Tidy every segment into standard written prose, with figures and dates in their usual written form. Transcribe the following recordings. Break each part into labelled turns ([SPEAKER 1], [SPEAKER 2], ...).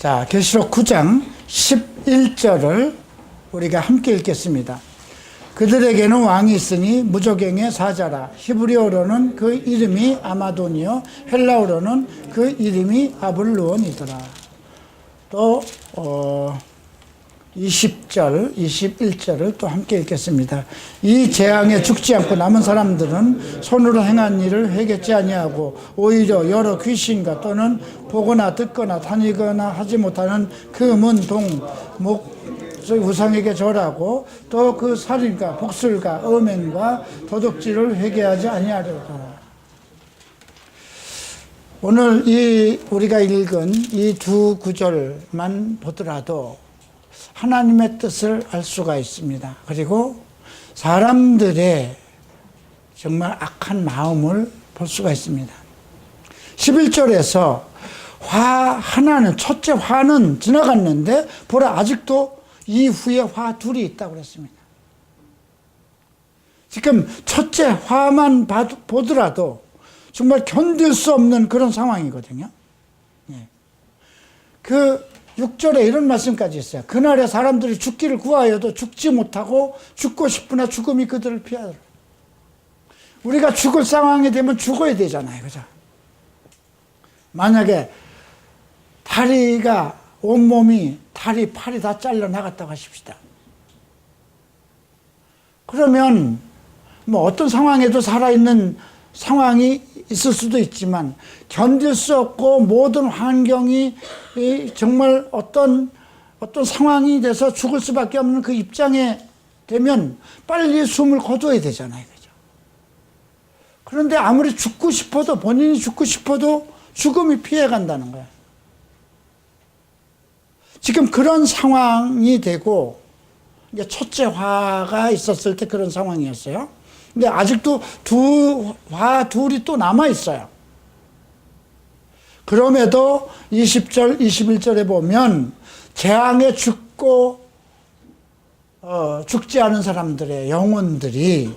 [SPEAKER 1] 자, 계시록 9장 11절을 우리가 함께 읽겠습니다. 그들에게는 왕이 있으니 무조갱의 사자라. 히브리어로는 그 이름이 아마돈이요 헬라어로는 그 이름이 아블루온이더라. 또 20절, 21절을 또 함께 읽겠습니다. 이 재앙에 죽지 않고 남은 사람들은 손으로 행한 일을 회개치 아니하고 오히려 여러 귀신과 또는 보거나 듣거나 다니거나 하지 못하는 금은 동, 목, 우상에게 절하고 또 그 살인과 복술과 음행과 도둑질을 회개하지 아니하리라. 오늘 우리가 읽은 이 두 구절만 보더라도 하나님의 뜻을 알 수가 있습니다. 그리고 사람들의 정말 악한 마음을 볼 수가 있습니다. 11절에서 화 하나는, 첫째 화는 지나갔는데 보라 아직도 이후에 화 둘이 있다고 그랬습니다. 지금 첫째 화만 보더라도 정말 견딜 수 없는 그런 상황이거든요. 그 6절에 이런 말씀까지 있어요. 그날에 사람들이 죽기를 구하여도 죽지 못하고 죽고 싶으나 죽음이 그들을 피하더라. 우리가 죽을 상황이 되면 죽어야 되잖아요. 그죠? 만약에 다리가, 온몸이, 다리, 팔이 다 잘려나갔다고 하십시다. 그러면 뭐 어떤 상황에도 살아있는 상황이 있을 수도 있지만 견딜 수 없고 모든 환경이 정말 어떤 상황이 돼서 죽을 수밖에 없는 그 입장에 되면 빨리 숨을 거둬야 되잖아요. 그죠? 그런데 아무리 죽고 싶어도, 본인이 죽고 싶어도 죽음이 피해간다는 거예요. 지금 그런 상황이 되고, 이제 첫째 화가 있었을 때 그런 상황이었어요. 근데 아직도 화 둘이 또 남아있어요. 그럼에도 20절, 21절에 보면 재앙에 죽지 않은 사람들의 영혼들이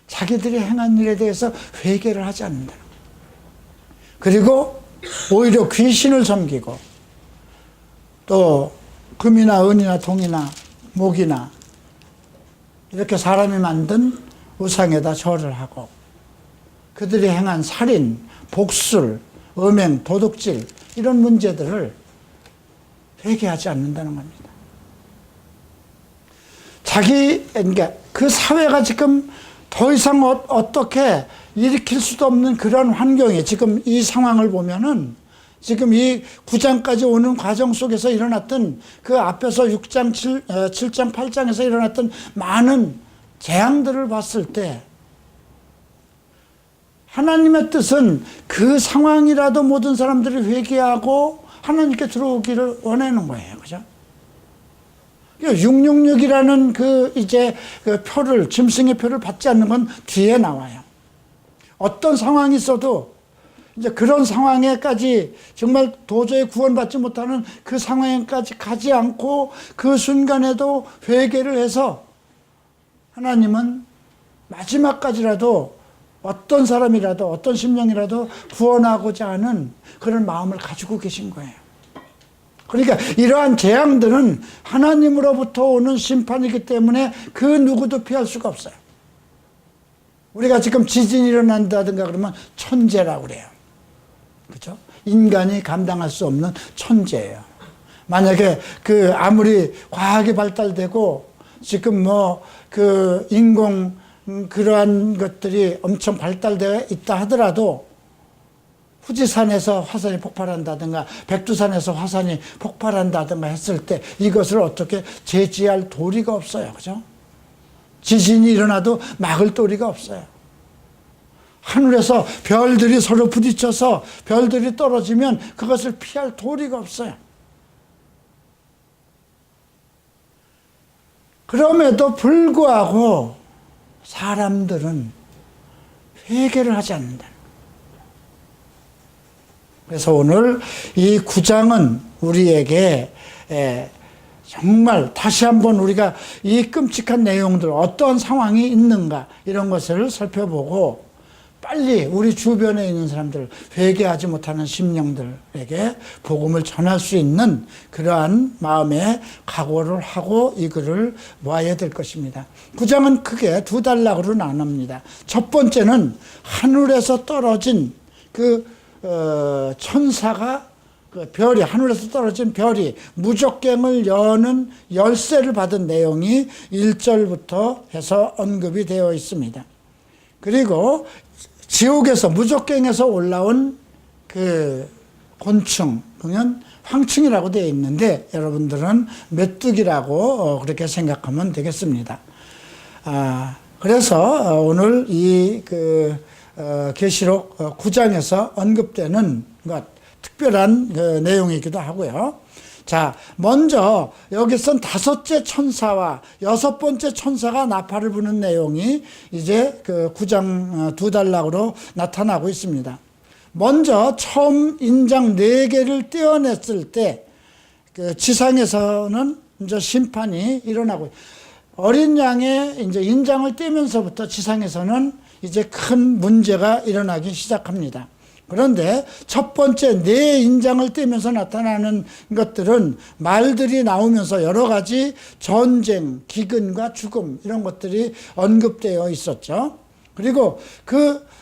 [SPEAKER 1] 자기들이 행한 일에 대해서 회개를 하지 않는다. 그리고 오히려 귀신을 섬기고 또 금이나 은이나 동이나 목이나 이렇게 사람이 만든 우상에다 절을 하고 그들이 행한 살인, 복술, 음행, 도둑질 이런 문제들을 회개하지 않는다는 겁니다. 그러니까 그 사회가 지금 더 이상 어떻게 일으킬 수도 없는 그런 환경에 지금 이 상황을 보면은 지금 이 9장까지 오는 과정 속에서 일어났던 그 앞에서 6장, 7장, 8장에서 일어났던 많은 재앙들을 봤을 때 하나님의 뜻은 그 상황이라도 모든 사람들이 회개하고 하나님께 들어오기를 원하는 거예요. 그죠? 666이라는 그 표를, 짐승의 표를 받지 않는 건 뒤에 나와요. 어떤 상황이 있어도 이제 그런 상황에까지 정말 도저히 구원받지 못하는 그 상황에까지 가지 않고 그 순간에도 회개를 해서 하나님은 마지막까지라도 어떤 사람이라도 어떤 심령이라도 구원하고자 하는 그런 마음을 가지고 계신 거예요. 그러니까 이러한 재앙들은 하나님으로부터 오는 심판이기 때문에 그 누구도 피할 수가 없어요. 우리가 지금 지진이 일어난다든가 그러면 천재라고 그래요. 그렇죠? 인간이 감당할 수 없는 천재예요. 만약에 아무리 과학이 발달되고 지금 그러한 것들이 엄청 발달되어 있다 하더라도 후지산에서 화산이 폭발한다든가 백두산에서 화산이 폭발한다든가 했을 때 이것을 어떻게 제지할 도리가 없어요. 그죠? 지진이 일어나도 막을 도리가 없어요. 하늘에서 별들이 서로 부딪혀서 별들이 떨어지면 그것을 피할 도리가 없어요. 그럼에도 불구하고 사람들은 회개를 하지 않는다. 그래서 오늘 이 9장은 우리에게 정말 다시 한번 우리가 이 끔찍한 내용들, 어떤 상황이 있는가 이런 것을 살펴보고 빨리 우리 주변에 있는 사람들, 회개하지 못하는 심령들에게 복음을 전할 수 있는 그러한 마음의 각오를 하고 이 글을 모아야 될 것입니다. 9장은 크게 두 단락으로 나눕니다. 첫 번째는 하늘에서 떨어진 천사가 별이, 하늘에서 떨어진 별이 무적갱을 여는 열쇠를 받은 내용이 1절부터 해서 언급이 되어 있습니다. 그리고 지옥에서, 무적갱에서 올라온 그 곤충, 그냥 황충이라고 되어 있는데 여러분들은 메뚜기라고 그렇게 생각하면 되겠습니다. 그래서 오늘 이 계시록 9장에서 언급되는 것, 특별한 내용이기도 하고요. 자, 먼저 여기선 5째 천사와 6번째 천사가 나팔을 부는 내용이 이제 9장 두 단락으로 나타나고 있습니다. 먼저 처음 인장 4개를 떼어냈을 때 지상에서는 이제 심판이 일어나고, 어린 양의 이제 인장을 떼면서부터 지상에서는 이제 큰 문제가 일어나기 시작합니다. 그런데 첫 번째 네 인장을 떼면서 나타나는 것들은 말들이 나오면서 여러 가지 전쟁, 기근과 죽음 이런 것들이 언급되어 있었죠. 그리고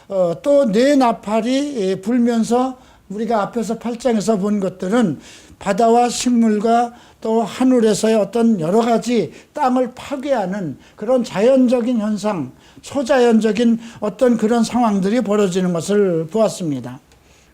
[SPEAKER 1] 또 네 나팔이 불면서 우리가 앞에서 8장에서 본 것들은 바다와 식물과 또 하늘에서의 어떤 여러 가지 땅을 파괴하는 그런 자연적인 현상, 초자연적인 어떤 그런 상황들이 벌어지는 것을 보았습니다.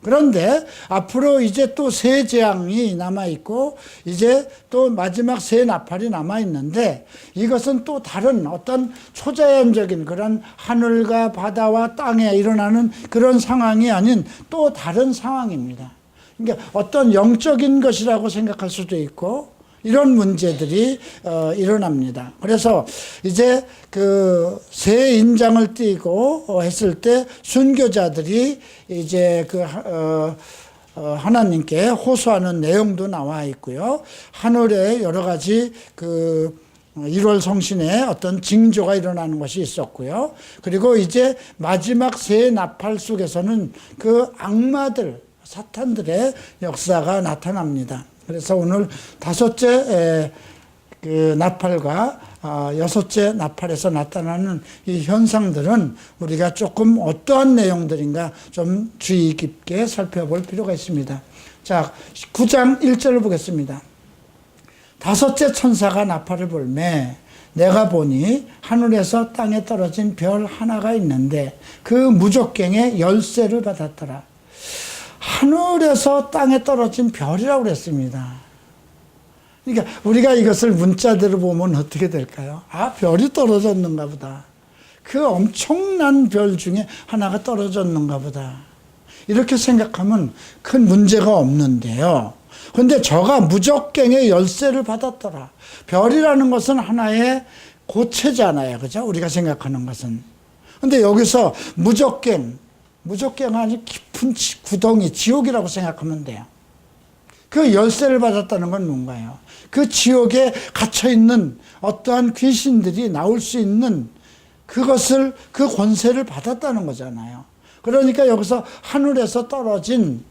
[SPEAKER 1] 그런데 앞으로 이제 또 새 재앙이 남아있고 이제 또 마지막 새 나팔이 남아있는데, 이것은 또 다른 어떤 초자연적인 그런 하늘과 바다와 땅에 일어나는 그런 상황이 아닌 또 다른 상황입니다. 그러니까 어떤 영적인 것이라고 생각할 수도 있고 이런 문제들이 일어납니다. 그래서 이제 새 인장을 띄고 했을 때 순교자들이 이제 하나님께 호소하는 내용도 나와 있고요. 하늘에 여러 가지 1월 성신의 어떤 징조가 일어나는 것이 있었고요. 그리고 이제 마지막 새 나팔 속에서는 악마들, 사탄들의 역사가 나타납니다. 그래서 오늘 5째 나팔과 6째 나팔에서 나타나는 이 현상들은 우리가 조금 어떠한 내용들인가 좀 주의 깊게 살펴볼 필요가 있습니다. 자, 9장 1절을 보겠습니다. 5째 천사가 나팔을 불매 내가 보니 하늘에서 땅에 떨어진 별 하나가 있는데 그 무적갱의 열쇠를 받았더라. 하늘에서 땅에 떨어진 별이라고 그랬습니다. 그러니까 우리가 이것을 문자대로 보면 어떻게 될까요? 별이 떨어졌는가 보다. 그 엄청난 별 중에 하나가 떨어졌는가 보다. 이렇게 생각하면 큰 문제가 없는데요. 그런데 저가 무적갱의 열쇠를 받았더라. 별이라는 것은 하나의 고체잖아요. 그죠? 우리가 생각하는 것은. 그런데 여기서 무적갱 아주 깊은 구덩이, 지옥이라고 생각하면 돼요. 그 열쇠를 받았다는 건 뭔가요? 그 지옥에 갇혀있는 어떠한 귀신들이 나올 수 있는 그 권세를 받았다는 거잖아요. 그러니까 여기서 하늘에서 떨어진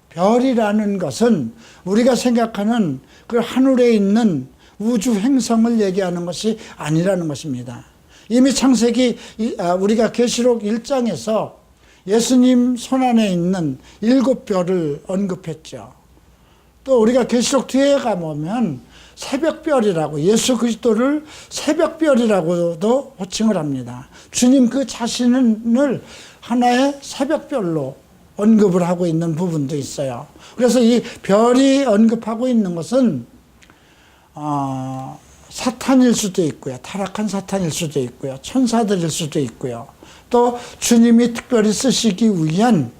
[SPEAKER 1] 별이라는 것은 우리가 생각하는 그 하늘에 있는 우주 행성을 얘기하는 것이 아니라는 것입니다. 이미 우리가 계시록 1장에서 예수님 손안에 있는 7별을 언급했죠. 또 우리가 계시록 뒤에 가보면 새벽별이라고, 예수 그리스도를 새벽별이라고도 호칭을 합니다. 주님 그 자신을 하나의 새벽별로 언급을 하고 있는 부분도 있어요. 그래서 이 별이 언급하고 있는 것은 사탄일 수도 있고요. 타락한 사탄일 수도 있고요. 천사들일 수도 있고요. 또 주님이 특별히 쓰시기 위한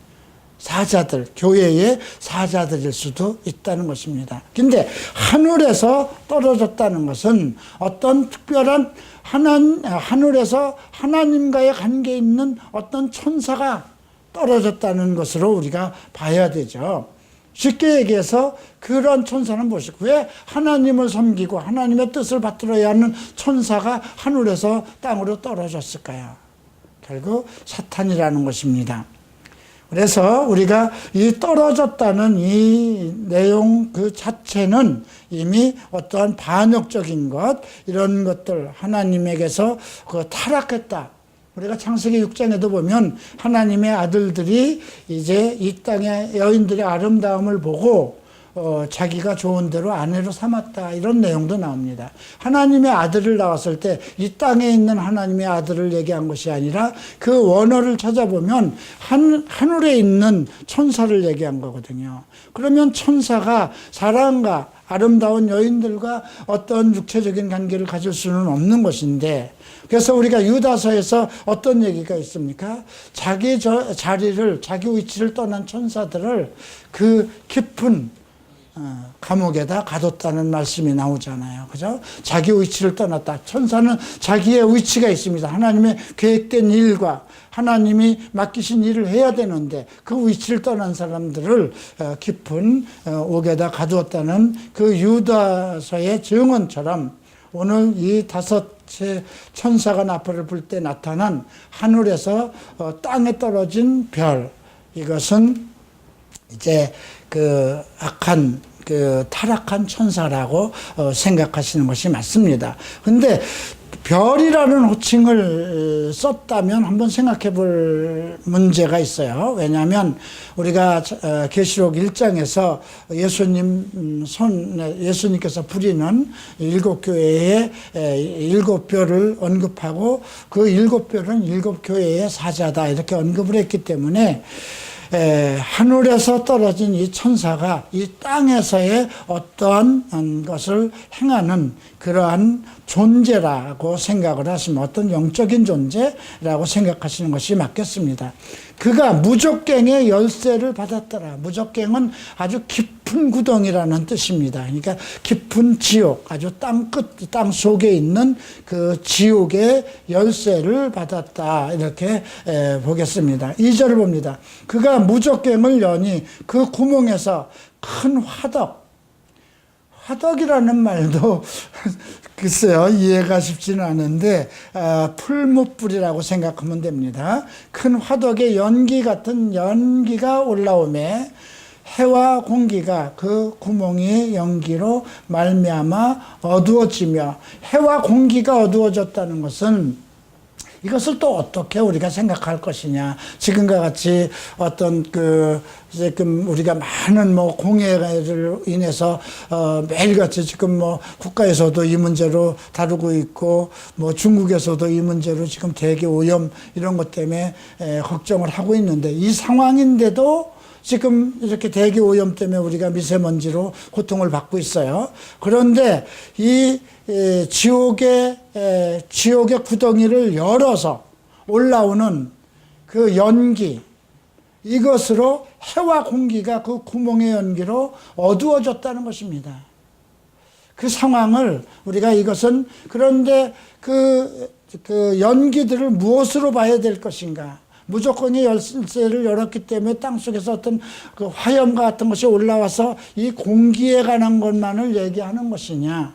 [SPEAKER 1] 사자들, 교회의 사자들일 수도 있다는 것입니다. 근데 하늘에서 떨어졌다는 것은 어떤 특별한 하늘에서 하나님과의 관계 있는 어떤 천사가 떨어졌다는 것으로 우리가 봐야 되죠. 쉽게 얘기해서 그런 천사는 무엇이고, 왜 하나님을 섬기고 하나님의 뜻을 받들어야 하는 천사가 하늘에서 땅으로 떨어졌을까요? 결국 사탄이라는 것입니다. 그래서 우리가 이 떨어졌다는 이 내용 그 자체는 이미 어떠한 반역적인 것, 이런 것들, 하나님에게서 타락했다. 우리가 창세기 6장에도 보면 하나님의 아들들이 이제 이 땅의 여인들의 아름다움을 보고 자기가 좋은 대로 아내로 삼았다, 이런 내용도 나옵니다. 하나님의 아들을 나왔을 때 이 땅에 있는 하나님의 아들을 얘기한 것이 아니라 그 원어를 찾아보면 하늘에 있는 천사를 얘기한 거거든요. 그러면 천사가 사랑과 아름다운 여인들과 어떤 육체적인 관계를 가질 수는 없는 것인데, 그래서 우리가 유다서에서 어떤 얘기가 있습니까? 자기 자리를, 자기 위치를 떠난 천사들을 그 깊은 감옥에다 가뒀다는 말씀이 나오잖아요. 그죠? 자기 위치를 떠났다. 천사는 자기의 위치가 있습니다. 하나님의 계획된 일과 하나님이 맡기신 일을 해야 되는데 그 위치를 떠난 사람들을 깊은 옥에다 가두었다는 그 유다서의 증언처럼 오늘 이 다섯 천사가 나팔을 불 때 나타난 하늘에서 땅에 떨어진 별, 이것은 이제 그 악한, 그 타락한 천사라고 생각하시는 것이 맞습니다. 근데 별이라는 호칭을 썼다면 한번 생각해 볼 문제가 있어요. 왜냐하면 우리가 계시록 1장에서 예수님께서 부리는 7교회의 7별을 언급하고 그 7별은 7교회의 사자다, 이렇게 언급을 했기 때문에 하늘에서 떨어진 이 천사가 이 땅에서의 어떠한 것을 행하는 그러한 존재라고 생각을 하시면, 어떤 영적인 존재라고 생각하시는 것이 맞겠습니다. 그가 무적갱의 열쇠를 받았더라. 무적갱은 아주 깊은 구덩이라는 뜻입니다. 그러니까 깊은 지옥, 아주 땅 속에 있는 그 지옥의 열쇠를 받았다, 이렇게 보겠습니다. 2절을 봅니다. 그가 무적갱을 여니 그 구멍에서 큰 화덕이라는 말도 글쎄요, 이해가 쉽지는 않은데 풀무불이라고 생각하면 됩니다. 큰 화덕에 연기 같은 연기가 올라오매 해와 공기가 그 구멍의 연기로 말미암아 어두워지며, 해와 공기가 어두워졌다는 것은 이것을 또 어떻게 우리가 생각할 것이냐. 지금과 같이 어떤 지금 우리가 많은 공해를 인해서 매일같이 지금 국가에서도 이 문제로 다루고 있고, 중국에서도 이 문제로 지금 대기 오염 이런 것 때문에 걱정을 하고 있는데, 이 상황인데도 지금 이렇게 대기 오염 때문에 우리가 미세먼지로 고통을 받고 있어요. 그런데 이 지옥의 구덩이를 열어서 올라오는 그 연기, 이것으로 해와 공기가 그 구멍의 연기로 어두워졌다는 것입니다. 그 상황을 우리가, 이것은 그런데 그 연기들을 무엇으로 봐야 될 것인가? 무조건이 열쇠를 열었기 때문에 땅속에서 어떤 그 화염과 같은 것이 올라와서 이 공기에 관한 것만을 얘기하는 것이냐?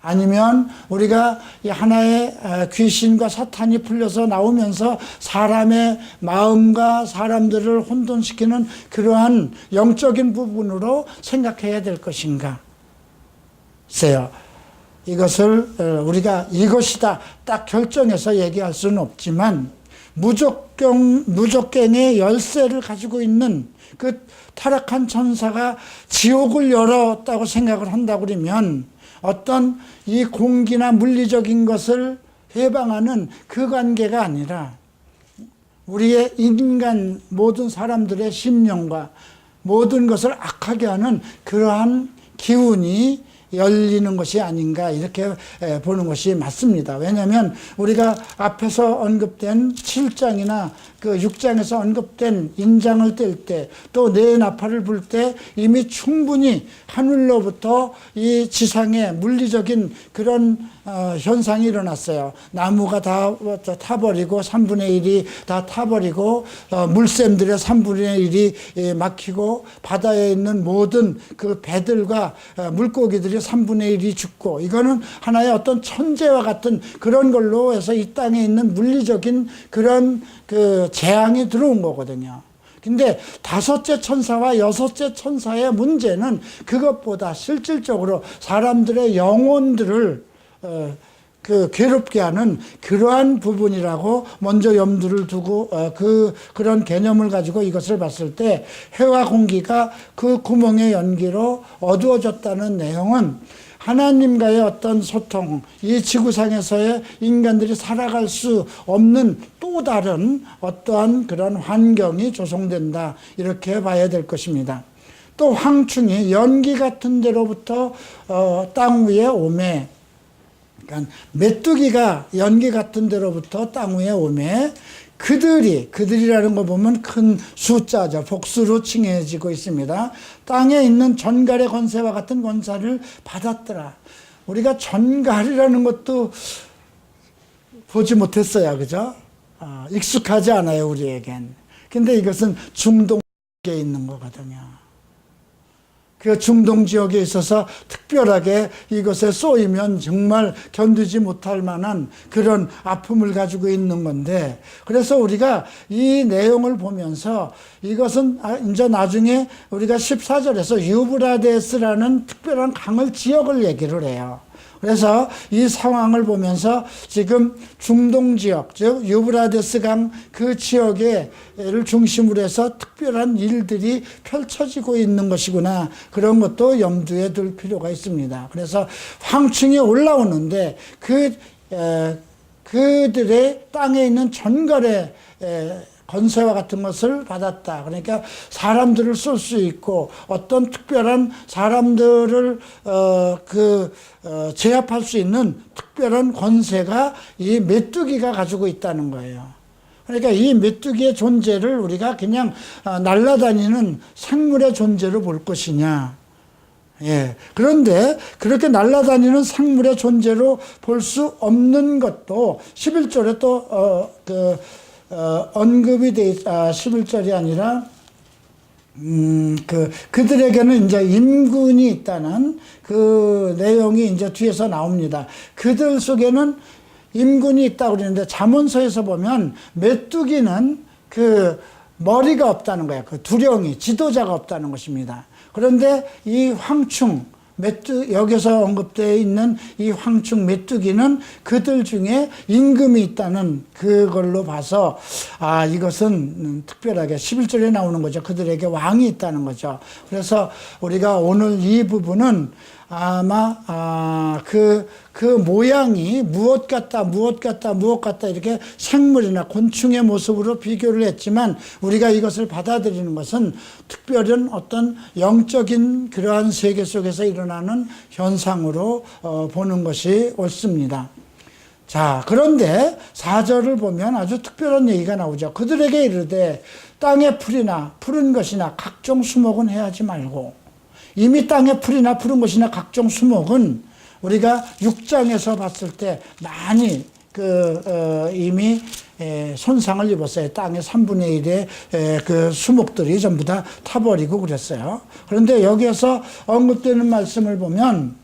[SPEAKER 1] 아니면 우리가 하나의 귀신과 사탄이 풀려서 나오면서 사람의 마음과 사람들을 혼돈시키는 그러한 영적인 부분으로 생각해야 될 것인가? 글쎄요, 이것을 우리가 이것이다 딱 결정해서 얘기할 수는 없지만, 무적갱의 열쇠를 가지고 있는 그 타락한 천사가 지옥을 열었다고 생각을 한다고 그러면, 어떤 이 공기나 물리적인 것을 해방하는 그 관계가 아니라 우리의 인간 모든 사람들의 심령과 모든 것을 악하게 하는 그러한 기운이 열리는 것이 아닌가, 이렇게 보는 것이 맞습니다. 왜냐하면 우리가 앞에서 언급된 7장이나 그 6장에서 언급된 인장을 뗄 때, 또 네 나팔을 불 때 이미 충분히 하늘로부터 이 지상의 물리적인 그런 현상이 일어났어요. 나무가 다 타버리고 3분의 1이 다 타버리고 물샘들의 3분의 1이 막히고 바다에 있는 모든 그 배들과 물고기들이 3분의 1이 죽고, 이거는 하나의 어떤 천재와 같은 그런 걸로 해서 이 땅에 있는 물리적인 그런 그 재앙이 들어온 거거든요. 근데 다섯째 천사와 여섯째 천사의 문제는 그것보다 실질적으로 사람들의 영혼들을 그 괴롭게 하는 그러한 부분이라고 먼저 염두를 두고 그런 개념을 가지고 이것을 봤을 때, 해와 공기가 그 구멍의 연기로 어두워졌다는 내용은 하나님과의 어떤 소통, 이 지구상에서의 인간들이 살아갈 수 없는 또 다른 어떠한 그런 환경이 조성된다, 이렇게 봐야 될 것입니다. 또 황충이 연기 같은 데로부터 땅 위에 오매, 그러니까 메뚜기가 연기 같은 데로부터 땅 위에 오매, 그들이라는 거 보면 큰 숫자죠. 복수로 칭해지고 있습니다. 땅에 있는 전갈의 권세와 같은 권세를 받았더라. 우리가 전갈이라는 것도 보지 못했어요. 그죠? 익숙하지 않아요, 우리에겐. 근데 이것은 중동에 있는 거거든요. 그 중동 지역에 있어서 특별하게 이것에 쏘이면 정말 견디지 못할 만한 그런 아픔을 가지고 있는 건데, 그래서 우리가 이 내용을 보면서 이것은 이제 나중에 우리가 14절에서 유브라데스라는 특별한 강을 지역을 얘기를 해요. 그래서 이 상황을 보면서 지금 중동 지역, 즉 유브라데스 강 그 지역을 중심으로 해서 특별한 일들이 펼쳐지고 있는 것이구나, 그런 것도 염두에 둘 필요가 있습니다. 그래서 황충이 올라오는데 그들의 땅에 있는 전갈의 권세와 같은 것을 받았다. 그러니까 사람들을 쏠 수 있고 어떤 특별한 사람들을 제압할 수 있는 특별한 권세가 이 메뚜기가 가지고 있다는 거예요. 그러니까 이 메뚜기의 존재를 우리가 그냥 날아다니는 생물의 존재로 볼 것이냐. 예. 그런데 그렇게 날아다니는 생물의 존재로 볼 수 없는 것도 11절에 또 언급이 돼 11절이 아니라 그들에게는 이제 임군이 있다는 그 내용이 이제 뒤에서 나옵니다. 그들 속에는 임군이 있다고 그러는데, 잠언서에서 보면 메뚜기는 그 머리가 없다는 거예요. 그 두령이, 지도자가 없다는 것입니다. 그런데 이 황충, 여기서 언급되어 있는 이 황충 메뚜기는 그들 중에 임금이 있다는 그걸로 봐서, 이것은 특별하게 11절에 나오는 거죠. 그들에게 왕이 있다는 거죠. 그래서 우리가 오늘 이 부분은 아마 그 모양이 무엇 같다 이렇게 생물이나 곤충의 모습으로 비교를 했지만, 우리가 이것을 받아들이는 것은 특별한 어떤 영적인 그러한 세계 속에서 일어나는 현상으로 보는 것이 옳습니다. 자, 그런데 4절을 보면 아주 특별한 얘기가 나오죠. 그들에게 이르되 땅의 풀이나 푸른 것이나 각종 수목은 해하지 말고. 이미 땅의 풀이나 푸른 것이나 각종 수목은 우리가 6장에서 봤을 때 많이 이미 손상을 입었어요. 땅의 3분의 1의 그 수목들이 전부 다 타버리고 그랬어요. 그런데 여기에서 언급되는 말씀을 보면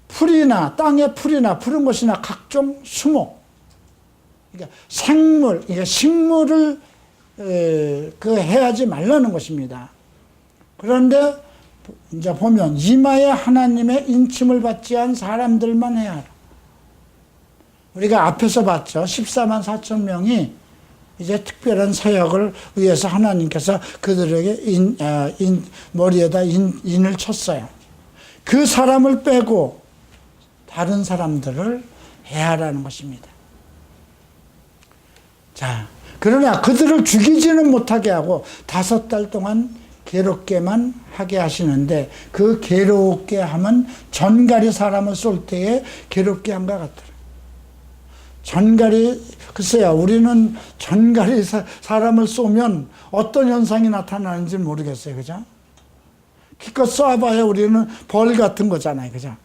[SPEAKER 1] 풀이나 땅의 풀이나 푸른 것이나 각종 수목, 그러니까 생물, 그러니까 식물을 해하지 말라는 것입니다. 그런데 이제 보면 이마에 하나님의 인침을 받지 않은 사람들만 해야 하라. 우리가 앞에서 봤죠. 14만 4천 명이 이제 특별한 사역을 위해서 하나님께서 그들에게 머리에다 인을 쳤어요. 그 사람을 빼고 다른 사람들을 해하라는 것입니다. 자, 그러나 그들을 죽이지는 못하게 하고 5달 동안 괴롭게만 하게 하시는데, 그 괴롭게 하면 전갈이 사람을 쏠 때에 괴롭게 한 것 같더라. 전갈이, 글쎄요, 우리는 전갈이 사람을 쏘면 어떤 현상이 나타나는지 모르겠어요. 그죠? 기껏 쏴봐야 우리는 벌 같은 거잖아요. 그죠?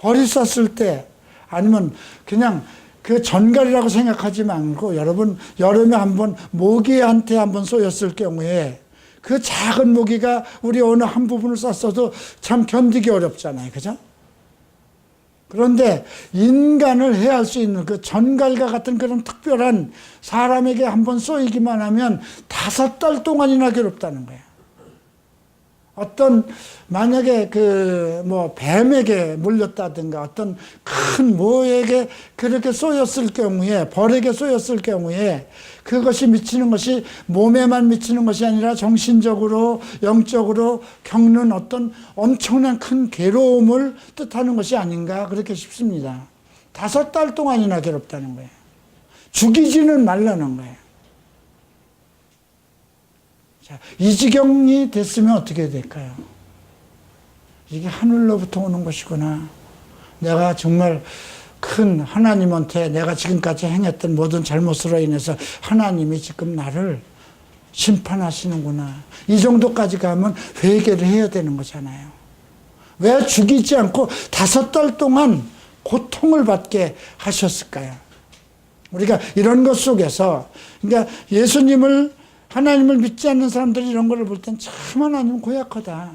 [SPEAKER 1] 벌이 쐈을 때, 아니면 그냥 그 전갈이라고 생각하지 말고, 여러분 여름에 한번 모기한테 한번 쏘였을 경우에 그 작은 모기가 우리 어느 한 부분을 쐈어도 참 견디기 어렵잖아요. 그죠? 그런데 인간을 해할 수 있는 그 전갈과 같은 그런 특별한 사람에게 한번 쏘이기만 하면 5달 동안이나 괴롭다는 거예요. 어떤 만약에 뱀에게 물렸다든가 어떤 큰 모에게 그렇게 쏘였을 경우에, 벌에게 쏘였을 경우에 그것이 미치는 것이 몸에만 미치는 것이 아니라 정신적으로 영적으로 겪는 어떤 엄청난 큰 괴로움을 뜻하는 것이 아닌가 그렇게 싶습니다. 5달 동안이나 괴롭다는 거예요. 죽이지는 말라는 거예요. 이 지경이 됐으면 어떻게 될까요? 이게 하늘로부터 오는 것이구나. 내가 정말 큰 하나님한테 내가 지금까지 행했던 모든 잘못으로 인해서 하나님이 지금 나를 심판하시는구나. 이 정도까지 가면 회개를 해야 되는 거잖아요. 왜 죽이지 않고 5달 동안 고통을 받게 하셨을까요? 우리가 이런 것 속에서, 그러니까 하나님을 믿지 않는 사람들이 이런 걸 볼 땐 참 하나님 고약하다.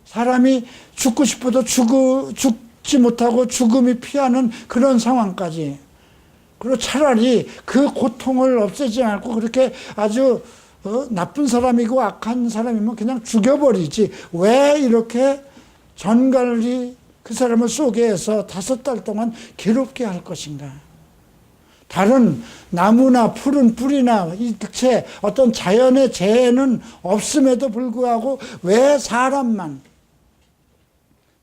[SPEAKER 1] 사람이 죽고 싶어도 죽지 못하고 죽음이 피하는 그런 상황까지. 그리고 차라리 그 고통을 없애지 않고 그렇게 아주 나쁜 사람이고 악한 사람이면 그냥 죽여버리지. 왜 이렇게 전갈이 그 사람을 쏘게 해서 5달 동안 괴롭게 할 것인가? 다른 나무나 푸른 풀이나 이 특채 어떤 자연의 재해는 없음에도 불구하고 왜 사람만,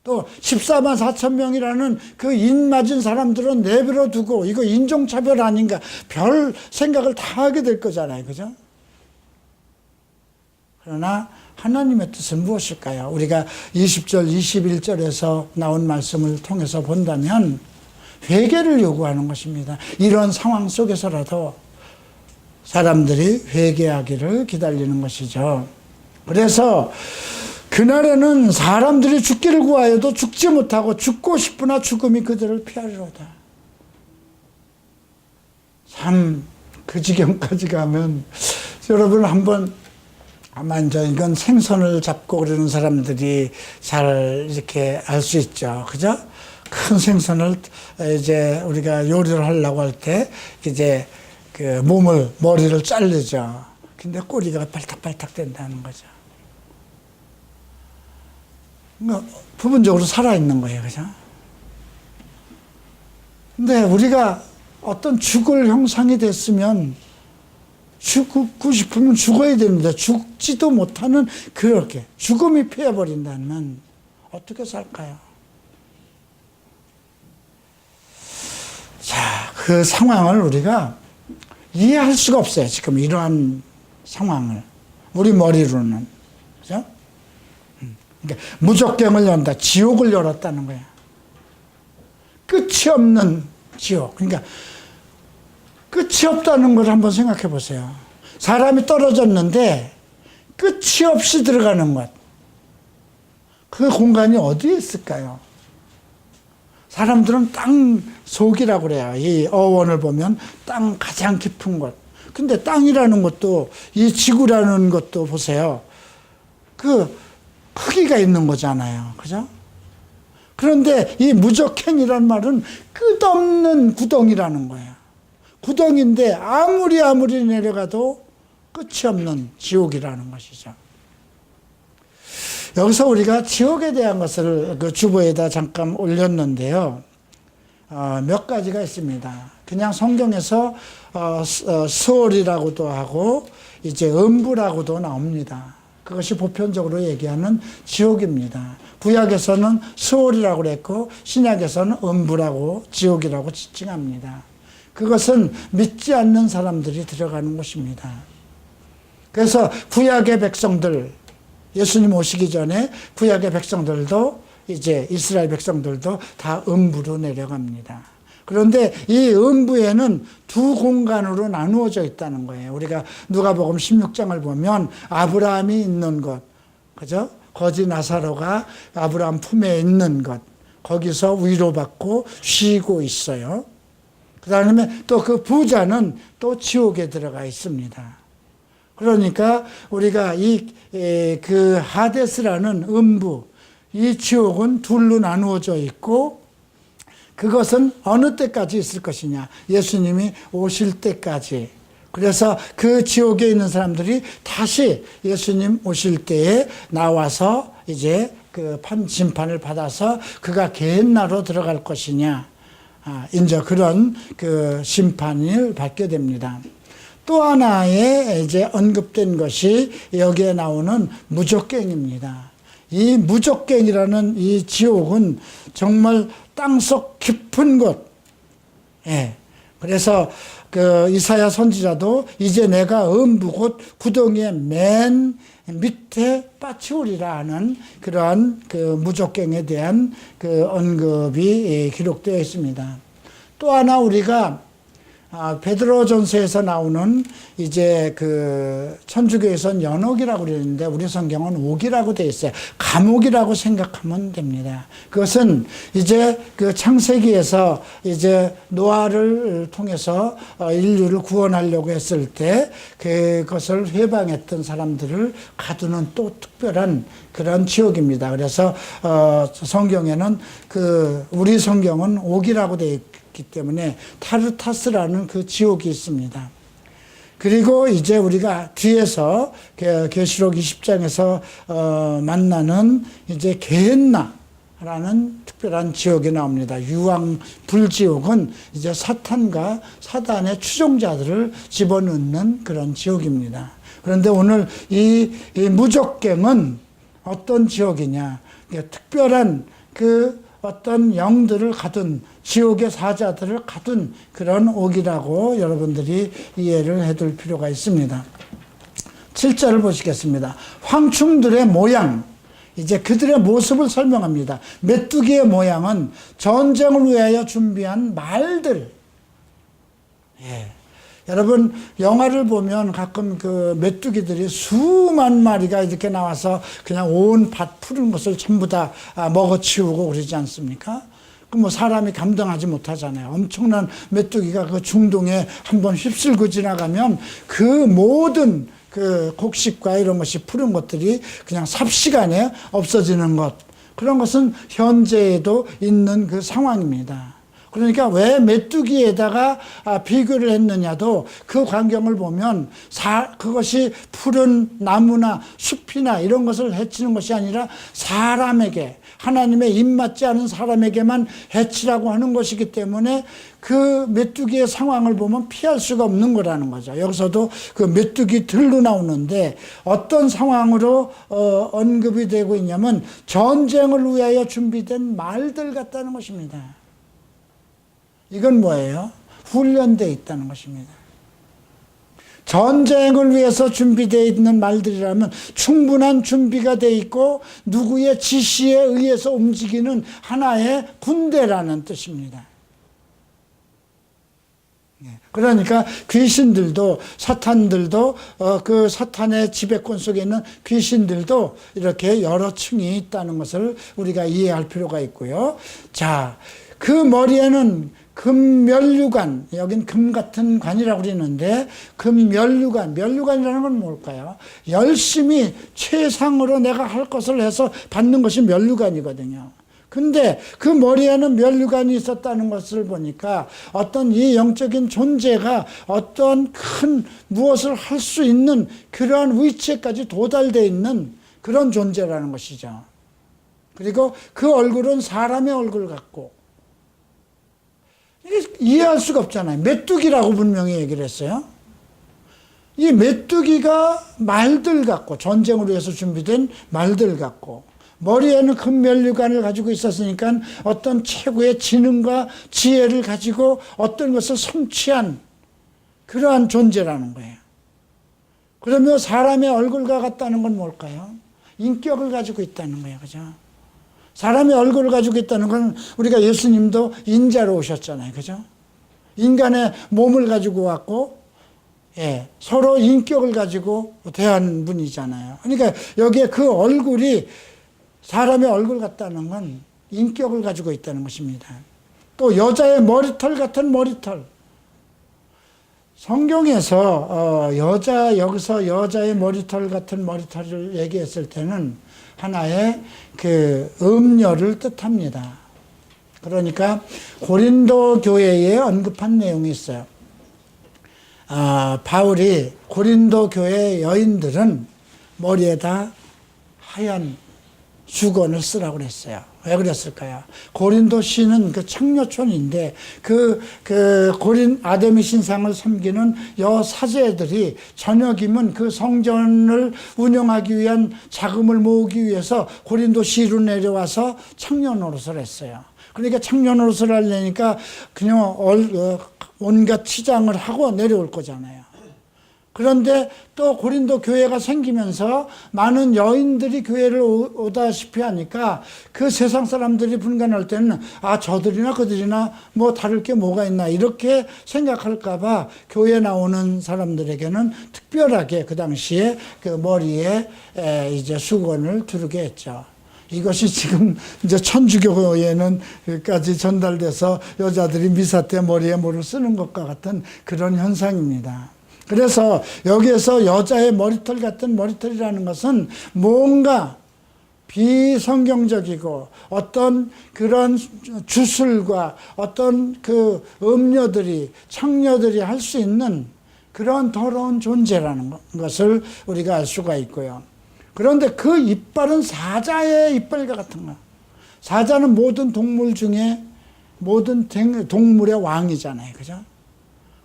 [SPEAKER 1] 또 14만 4천 명이라는 그 인 맞은 사람들은 내버려 두고 이거 인종차별 아닌가, 별 생각을 다 하게 될 거잖아요. 그죠? 그러나 하나님의 뜻은 무엇일까요? 우리가 20절 21절에서 나온 말씀을 통해서 본다면 회개를 요구하는 것입니다. 이런 상황 속에서라도 사람들이 회개하기를 기다리는 것이죠. 그래서 그날에는 사람들이 죽기를 구하여도 죽지 못하고 죽고 싶으나 죽음이 그들을 피하리로다. 참 그 지경까지 가면 여러분 한번, 아마 이제 이건 생선을 잡고 그러는 사람들이 잘 이렇게 알 수 있죠. 그죠? 큰 생선을 이제 우리가 요리를 하려고 할 때 이제 그 머리를 자르죠. 근데 꼬리가 발탁발탁 된다는 거죠. 그러니까 부분적으로 살아있는 거예요. 그죠? 근데 우리가 어떤 죽을 형상이 됐으면 죽고 싶으면 죽어야 됩니다. 죽지도 못하는 그렇게 죽음이 피해버린다면 어떻게 살까요? 자, 그 상황을 우리가 이해할 수가 없어요. 지금 이러한 상황을. 우리 머리로는. 그죠? 그러니까 무적경을 연다. 지옥을 열었다는 거야. 끝이 없는 지옥. 그러니까 끝이 없다는 걸 한번 생각해 보세요. 사람이 떨어졌는데 끝이 없이 들어가는 것. 그 공간이 어디에 있을까요? 사람들은 땅 속이라고 그래요. 이 어원을 보면 땅 가장 깊은 곳. 근데 땅이라는 것도, 이 지구라는 것도 보세요. 그 크기가 있는 거잖아요. 그죠? 그런데 이 무적행이란 말은 끝없는 구덩이라는 거예요. 구덩이인데 아무리 내려가도 끝이 없는 지옥이라는 것이죠. 여기서 우리가 지옥에 대한 것을 그 주보에다 잠깐 올렸는데요. 몇 가지가 있습니다. 그냥 성경에서 스월이라고도 하고 이제 음부라고도 나옵니다. 그것이 보편적으로 얘기하는 지옥입니다. 구약에서는 스월이라고 그랬고 신약에서는 음부라고, 지옥이라고 지칭합니다. 그것은 믿지 않는 사람들이 들어가는 곳입니다. 그래서 구약의 백성들, 예수님 오시기 전에 구약의 백성들도, 이제 이스라엘 백성들도 다 음부로 내려갑니다. 그런데 이 음부에는 두 공간으로 나누어져 있다는 거예요. 우리가 누가복음 16장을 보면 아브라함이 있는 것, 그죠? 거지 나사로가 아브라함 품에 있는 것, 거기서 위로받고 쉬고 있어요. 그 다음에 또 그 부자는 또 지옥에 들어가 있습니다. 그러니까 우리가 그 하데스라는 음부, 이 지옥은 둘로 나누어져 있고, 그것은 어느 때까지 있을 것이냐? 예수님이 오실 때까지. 그래서 그 지옥에 있는 사람들이 다시 예수님 오실 때에 나와서 이제 그 심판을 받아서 그가 게헨나로 들어갈 것이냐. 이제 그런 그 심판을 받게 됩니다. 또 하나의 이제 언급된 것이 여기에 나오는 무적갱입니다. 이 무적갱이라는 이 지옥은 정말 땅속 깊은 곳. 예. 그래서 그 이사야 선지자도 이제 내가 음부 곧 구덩이의 맨 밑에 빠치우리라 하는 그러한 그 무적갱에 대한 그 언급이 기록되어 있습니다. 또 하나 우리가 베드로전서에서 나오는 이제 그 천주교에서는 연옥이라고 그러는데 우리 성경은 옥이라고 되어 있어요. 감옥이라고 생각하면 됩니다. 그것은 이제 그 창세기에서 이제 노아를 통해서 인류를 구원하려고 했을 때 그것을 회방했던 사람들을 가두는 또 특별한 그런 지옥입니다. 그래서 성경에는 우리 성경은 옥이라고 되어 있기 때문에 타르타스라는 그 지옥이 있습니다. 그리고 이제 우리가 뒤에서 계시록 20장에서 만나는 이제 게헨나라는 특별한 지옥이 나옵니다. 유황 불지옥은 이제 사탄과 사단의 추종자들을 집어넣는 그런 지옥입니다. 그런데 오늘 이 무적갱은 어떤 지옥이냐? 특별한 그 어떤 영들을 가둔 지옥의 사자들을 가둔 그런 옥이라고 여러분들이 이해를 해둘 필요가 있습니다. 7절을 보시겠습니다. 황충들의 모양, 이제 그들의 모습을 설명합니다. 메뚜기의 모양은 전쟁을 위하여 준비한 말들. 예. 여러분 영화를 보면 가끔 그 메뚜기들이 수만 마리가 이렇게 나와서 그냥 온 밭 푸른 것을 전부 다 먹어치우고 그러지 않습니까? 그 뭐 사람이 감당하지 못하잖아요. 엄청난 메뚜기가 그 중동에 한번 휩쓸고 지나가면 그 모든 그 곡식과 이런 것이 푸른 것들이 그냥 삽시간에 없어지는 것. 그런 것은 현재에도 있는 그 상황입니다. 그러니까 왜 메뚜기에다가 비교를 했느냐도 그 광경을 보면 그것이 푸른 나무나 숲이나 이런 것을 해치는 것이 아니라 사람에게, 하나님의 입맞지 않은 사람에게만 해치라고 하는 것이기 때문에 그 메뚜기의 상황을 보면 피할 수가 없는 거라는 거죠. 여기서도 그 메뚜기 들로 나오는데 어떤 상황으로 언급이 되고 있냐면 전쟁을 위하여 준비된 말들 같다는 것입니다. 이건 뭐예요? 훈련되어 있다는 것입니다. 전쟁을 위해서 준비되어 있는 말들이라면 충분한 준비가 되어 있고 누구의 지시에 의해서 움직이는 하나의 군대라는 뜻입니다. 그러니까 귀신들도 사탄들도 그 사탄의 지배권 속에 있는 귀신들도 이렇게 여러 층이 있다는 것을 우리가 이해할 필요가 있고요. 자, 그 머리에는 금면류관, 여긴 금 같은 관이라고 그러는데 면류관이라는 건 뭘까요? 열심히 최상으로 내가 할 것을 해서 받는 것이 면류관이거든요. 근데 그 머리에는 면류관이 있었다는 것을 보니까 어떤 이 영적인 존재가 어떤 큰 무엇을 할 수 있는 그러한 위치에까지 도달되어 있는 그런 존재라는 것이죠. 그리고 그 얼굴은 사람의 얼굴 같고 이해할 수가 없잖아요. 메뚜기라고 분명히 얘기를 했어요. 이 메뚜기가 말들 같고 전쟁을 위해서 준비된 말들 같고 머리에는 금면류관을 가지고 있었으니까 어떤 최고의 지능과 지혜를 가지고 어떤 것을 성취한 그러한 존재라는 거예요. 그러면 사람의 얼굴과 같다는 건 뭘까요? 인격을 가지고 있다는 거예요. 그죠? 사람의 얼굴을 가지고 있다는 건 우리가 예수님도 인자로 오셨잖아요. 그죠? 인간의 몸을 가지고 왔고, 예, 서로 인격을 가지고 대한 분이잖아요. 그러니까 여기에 그 얼굴이 사람의 얼굴 같다는 건 인격을 가지고 있다는 것입니다. 또 여자의 머리털 같은 머리털. 성경에서 여기서 여자의 머리털 같은 머리털을 얘기했을 때는 하나의 그 음녀를 뜻합니다. 그러니까 고린도 교회에 언급한 내용이 있어요. 바울이 고린도 교회 여인들은 머리에다 하얀 수건을 쓰라고 그랬어요. 왜 그랬을까요? 고린도 시는 그 창녀촌인데 아데미 신상을 섬기는 여사제들이 저녁이면 그 성전을 운영하기 위한 자금을 모으기 위해서 고린도 시로 내려와서 창녀 노릇을 했어요. 그러니까 창녀 노릇을 하려니까 그냥 온갖 치장을 하고 내려올 거잖아요. 그런데 또 고린도 교회가 생기면서 많은 여인들이 교회를 오다시피 하니까 그 세상 사람들이 분간할 때는 저들이나 그들이나 뭐 다를 게 뭐가 있나 이렇게 생각할까봐 교회에 나오는 사람들에게는 특별하게 그 당시에 그 머리에 이제 수건을 두르게 했죠. 이것이 지금 이제 천주교에는까지 전달돼서 여자들이 미사 때 머리에 뭐를 쓰는 것과 같은 그런 현상입니다. 그래서 여기에서 여자의 머리털 같은 머리털이라는 것은 뭔가 비성경적이고 어떤 그런 주술과 어떤 그 음녀들이, 창녀들이 할 수 있는 그런 더러운 존재라는 것을 우리가 알 수가 있고요. 그런데 그 이빨은 사자의 이빨과 같은 거. 사자는 모든 동물 중에 모든 동물의 왕이잖아요. 그죠?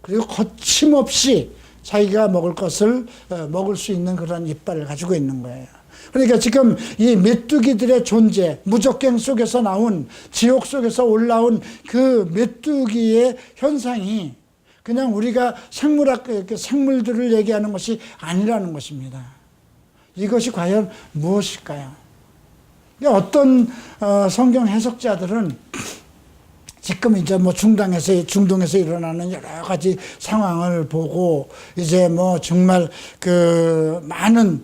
[SPEAKER 1] 그리고 거침없이 자기가 먹을 것을 먹을 수 있는 그런 이빨을 가지고 있는 거예요. 그러니까 지금 이 메뚜기들의 존재, 무적갱 속에서 나온, 지옥 속에서 올라온 그 메뚜기의 현상이 그냥 우리가 생물들을 얘기하는 것이 아니라는 것입니다. 이것이 과연 무엇일까요? 어떤 성경 해석자들은 지금 이제 뭐 중동에서 일어나는 여러 가지 상황을 보고 이제 뭐 정말 그 많은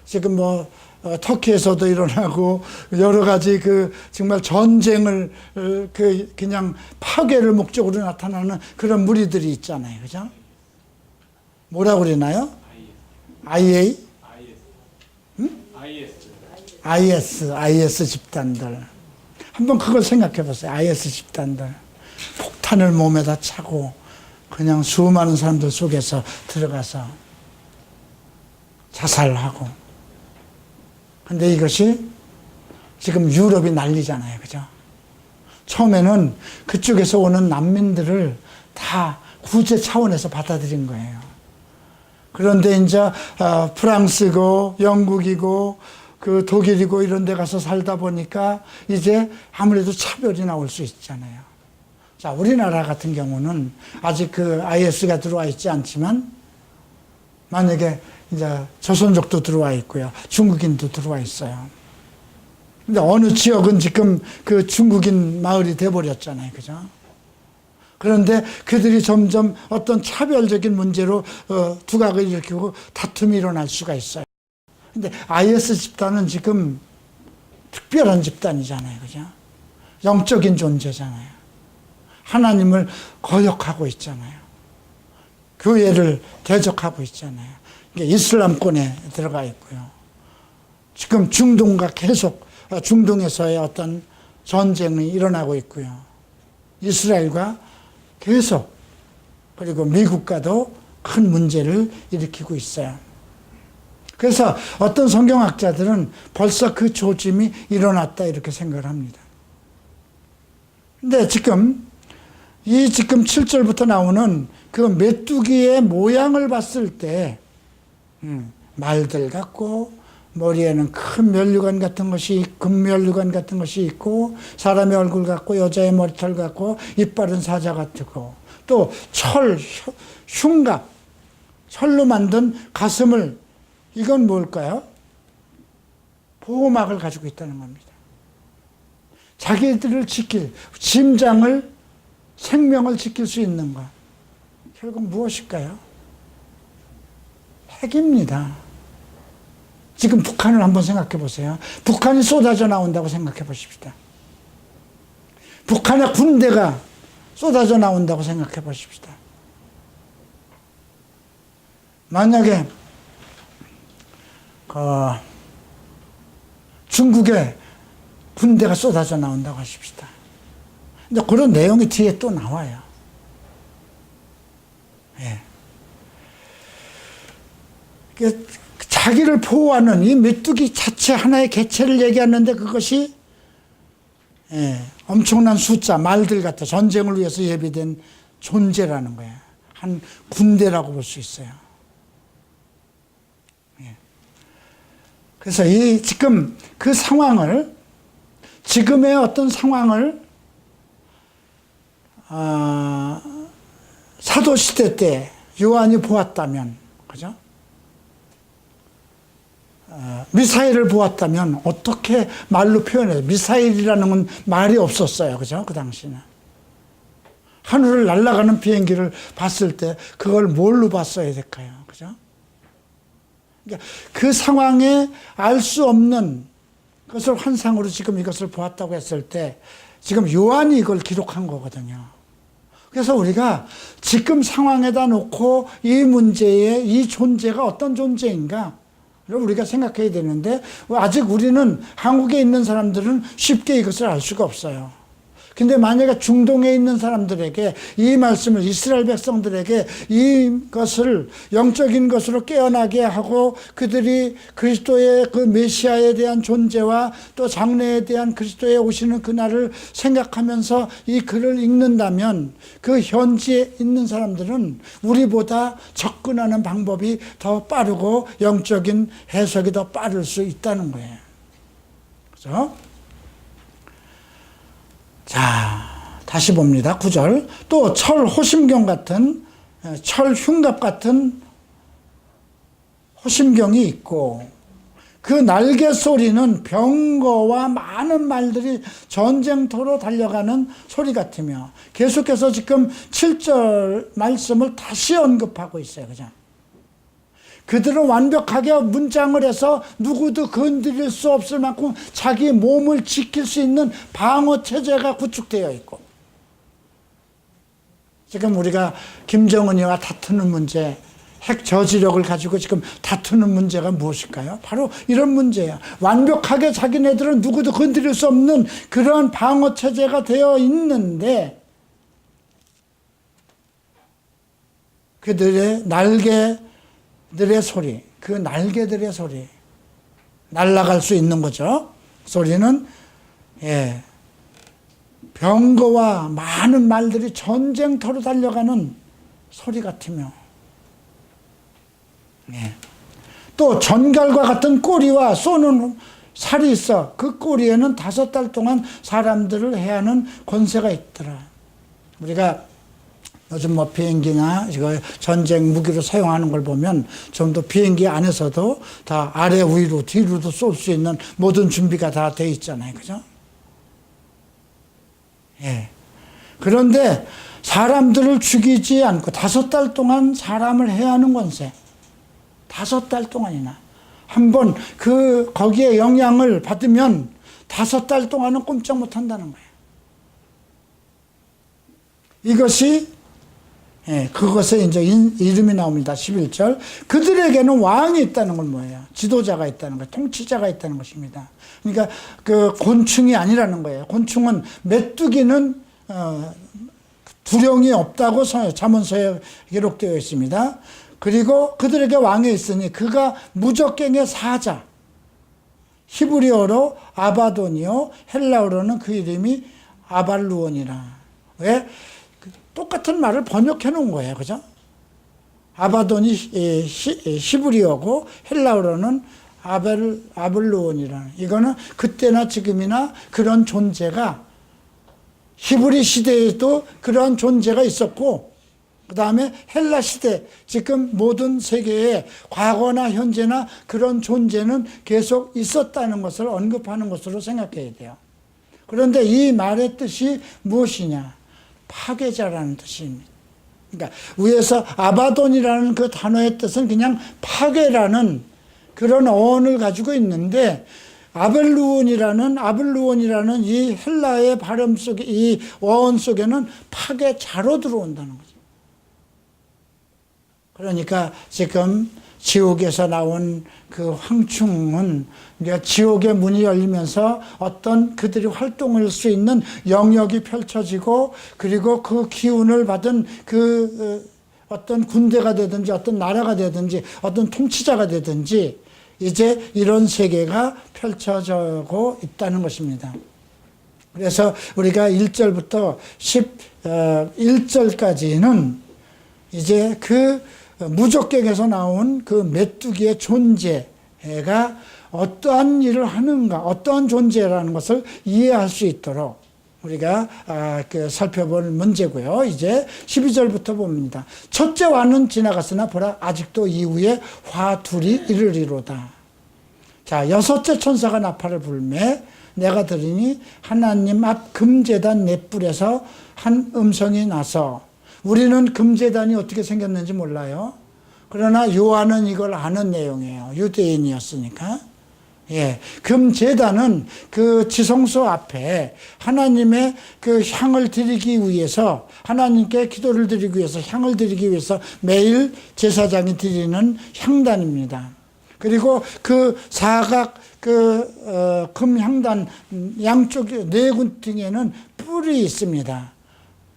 [SPEAKER 1] 지금 뭐 터키에서도 일어나고 여러 가지 그 정말 전쟁을 그냥 파괴를 목적으로 나타나는 그런 무리들이 있잖아요. 그죠? 뭐라고 그러나요? IA? IS 집단들. 한번 그걸 생각해 보세요. IS 집단들. 폭탄을 몸에다 차고 그냥 수많은 사람들 속에서 들어가서 자살하고. 근데 이것이 지금 유럽이 난리잖아요. 그죠? 처음에는 그쪽에서 오는 난민들을 다 구제 차원에서 받아들인 거예요. 그런데 이제 프랑스고 영국이고 그 독일이고 이런 데 가서 살다 보니까 이제 아무래도 차별이 나올 수 있잖아요. 자, 우리나라 같은 경우는 아직 그 IS가 들어와 있지 않지만 만약에 이제 조선족도 들어와 있고요. 중국인도 들어와 있어요. 근데 어느 지역은 지금 그 중국인 마을이 돼버렸잖아요. 그죠? 그런데 그들이 점점 어떤 차별적인 문제로 두각을 일으키고 다툼이 일어날 수가 있어요. 근데 IS 집단은 지금 특별한 집단이잖아요. 그죠? 영적인 존재잖아요. 하나님을 거역하고 있잖아요. 교회를 대적하고 있잖아요. 이게 이슬람권에 들어가 있고요. 지금 중동과 계속 중동에서의 어떤 전쟁이 일어나고 있고요. 이스라엘과 계속 그리고 미국과도 큰 문제를 일으키고 있어요. 그래서 어떤 성경학자들은 벌써 그 조짐이 일어났다 이렇게 생각을 합니다. 근데 지금 7절부터 나오는 그 메뚜기의 모양을 봤을 때 말들 같고 머리에는 큰 면류관 같은 것이 금면류관 같은 것이 있고 사람의 얼굴 같고 여자의 머리털 같고 이빨은 사자 같고 또 흉갑 철로 만든 가슴을 이건 뭘까요? 보호막을 가지고 있다는 겁니다. 자기들을 지킬 심장을 생명을 지킬 수 있는 것 결국 무엇일까요? 핵입니다. 지금 북한을 한번 생각해 보세요. 북한이 쏟아져 나온다고 생각해 보십시다. 북한의 군대가 쏟아져 나온다고 생각해 보십시다. 만약에 중국의 군대가 쏟아져 나온다고 하십시다. 근데 그런 내용이 뒤에 또 나와요. 예. 자기를 보호하는 이 메뚜기 자체 하나의 개체를 얘기하는데 그것이 엄청난 숫자, 말들 같아 전쟁을 위해서 예비된 존재라는 거예요. 한 군대라고 볼 수 있어요. 그래서 지금 그 상황을, 지금의 어떤 상황을 사도시대 때 요한이 보았다면, 그죠? 미사일을 보았다면 어떻게 말로 표현해요? 미사일이라는 건 말이 없었어요. 그죠? 그 당시는. 하늘을 날아가는 비행기를 봤을 때 그걸 뭘로 봤어야 될까요? 그죠? 그러니까 그 상황에 알 수 없는 것을 환상으로 지금 이것을 보았다고 했을 때 지금 요한이 이걸 기록한 거거든요. 그래서 우리가 지금 상황에다 놓고 이 문제의 이 존재가 어떤 존재인가 우리가 생각해야 되는데 아직 우리는 한국에 있는 사람들은 쉽게 이것을 알 수가 없어요. 근데 만약에 중동에 있는 사람들에게 이 말씀을 이스라엘 백성들에게 이것을 영적인 것으로 깨어나게 하고 그들이 그리스도의 그 메시아에 대한 존재와 또 장래에 대한 그리스도의 오시는 그날을 생각하면서 이 글을 읽는다면 그 현지에 있는 사람들은 우리보다 접근하는 방법이 더 빠르고 영적인 해석이 더 빠를 수 있다는 거예요. 그죠? 자, 다시 봅니다. 9절. 또 철호심경 같은, 철흉갑 같은 호심경이 있고 그 날개 소리는 병거와 많은 말들이 전쟁터로 달려가는 소리 같으며 계속해서 지금 7절 말씀을 다시 언급하고 있어요. 그죠? 그들은 완벽하게 문장을 해서 누구도 건드릴 수 없을 만큼 자기 몸을 지킬 수 있는 방어 체제가 구축되어 있고 지금 우리가 김정은이와 다투는 문제, 핵 저지력을 가지고 지금 다투는 문제가 무엇일까요? 바로 이런 문제예요. 완벽하게 자기네들은 누구도 건드릴 수 없는 그런 방어 체제가 되어 있는데 그들의 날개들의 소리, 그 날개들의 소리, 날아갈 수 있는 거죠. 소리는 병거와 많은 말들이 전쟁터로 달려가는 소리 같으며 또 전갈과 같은 꼬리와 쏘는 살이 있어 그 꼬리에는 5달 동안 사람들을 해하는 권세가 있더라. 우리가 요즘 뭐 비행기나 이거 전쟁 무기로 사용하는 걸 보면 좀 더 비행기 안에서도 다 아래 위로 뒤로도 쏠 수 있는 모든 준비가 다 돼 있잖아요. 그죠? 그런데 사람들을 죽이지 않고 5달 동안 사람을 해하는 권세. 5달 동안이나. 한번 거기에 영향을 받으면 5달 동안은 꼼짝 못 한다는 거예요. 이것이 그것에 이제 이름이 나옵니다. 11절. 그들에게는 왕이 있다는 건 뭐예요? 지도자가 있다는 거예요. 통치자가 있다는 것입니다. 그러니까 그 곤충이 아니라는 거예요. 곤충은 메뚜기는 두령이 없다고 잠언서에 기록되어 있습니다. 그리고 그들에게 왕이 있으니 그가 무적갱의 사자. 히브리어로 아바돈이요. 헬라어로는 그 이름이 아발루온이라. 왜? 똑같은 말을 번역해 놓은 거예요. 그죠? 아바돈이 히브리어고 헬라어로는 아블루온이라는. 이거는 그때나 지금이나 그런 존재가 히브리 시대에도 그러한 존재가 있었고 그 다음에 헬라 시대 지금 모든 세계에 과거나 현재나 그런 존재는 계속 있었다는 것을 언급하는 것으로 생각해야 돼요. 그런데 이 말의 뜻이 무엇이냐? 파괴자라는 뜻입니다. 그러니까 위에서 아바돈이라는 그 단어의 뜻은 그냥 파괴라는 그런 어원을 가지고 있는데 아벨루온이라는 이 헬라의 발음 속에 이 어원 속에는 파괴 자로 들어온다는 거죠. 그러니까 지금 지옥에서 나온 그 황충은 그러니까 지옥의 문이 열리면서 어떤 그들이 활동할 수 있는 영역이 펼쳐지고 그리고 그 기운을 받은 그 어떤 군대가 되든지 어떤 나라가 되든지 어떤 통치자가 되든지 이제 이런 세계가 펼쳐지고 있다는 것입니다. 그래서 우리가 1절부터 11절까지는 이제 그 무적경에서 나온 그 메뚜기의 존재가 어떠한 일을 하는가, 어떠한 존재라는 것을 이해할 수 있도록 우리가 살펴볼 문제고요. 이제 12절부터 봅니다. 첫째 화는 지나갔으나 보라 아직도 이후에 화 둘이 이르리로다. 자, 여섯째 천사가 나팔을 불매 내가 들으니 하나님 앞 금제단 넷불에서 한 음성이 나서 우리는 금제단이 어떻게 생겼는지 몰라요. 그러나 요한은 이걸 아는 내용이에요. 유대인이었으니까. 예, 금제단은 그 지성소 앞에 하나님의 그 향을 드리기 위해서 하나님께 기도를 드리기 위해서 향을 드리기 위해서 매일 제사장이 드리는 향단입니다. 그리고 그 사각 금향단 양쪽 네 군등에는 뿔이 있습니다.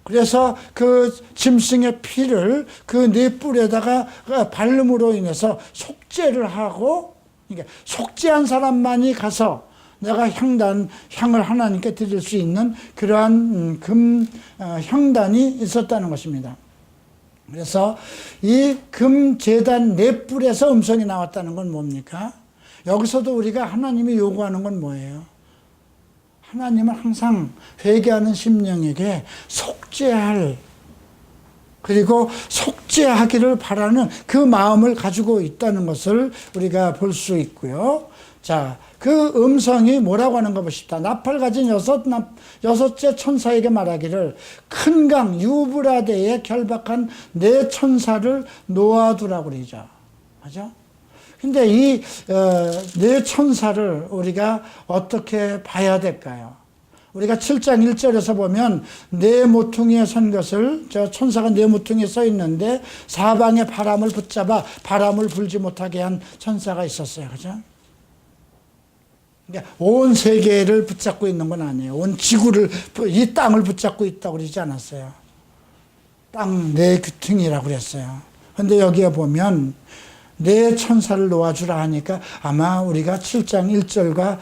[SPEAKER 1] 그래서 그 짐승의 피를 그 네 뿔에다가 발름으로 인해서 속죄를 하고 그러니까 속죄한 사람만이 가서 내가 향을 하나님께 드릴 수 있는 그러한 향단이 있었다는 것입니다. 그래서 이 금제단 네 뿔에서 음성이 나왔다는 건 뭡니까? 여기서도 우리가 하나님이 요구하는 건 뭐예요? 하나님은 항상 회개하는 심령에게 속죄할 그리고 속죄하기를 바라는 그 마음을 가지고 있다는 것을 우리가 볼 수 있고요. 자, 그 음성이 뭐라고 하는가 보십시다. 나팔 가진 여섯째 천사에게 말하기를 큰 강 유브라데에 결박한 네 천사를 놓아두라고 그러죠. 맞죠? 근데 이 네 천사를 우리가 어떻게 봐야 될까요? 우리가 7장 1절에서 보면 네 모퉁이에 선 것을 천사가 네 모퉁이에 써 있는데 사방에 바람을 붙잡아 바람을 불지 못하게 한 천사가 있었어요. 그죠? 그러니까 온 세계를 붙잡고 있는 건 아니에요. 온 지구를 이 땅을 붙잡고 있다고 그러지 않았어요. 땅 네 귀퉁이라고 그랬어요. 근데 여기에 보면 네 천사를 놓아주라 하니까 아마 우리가 7장 1절과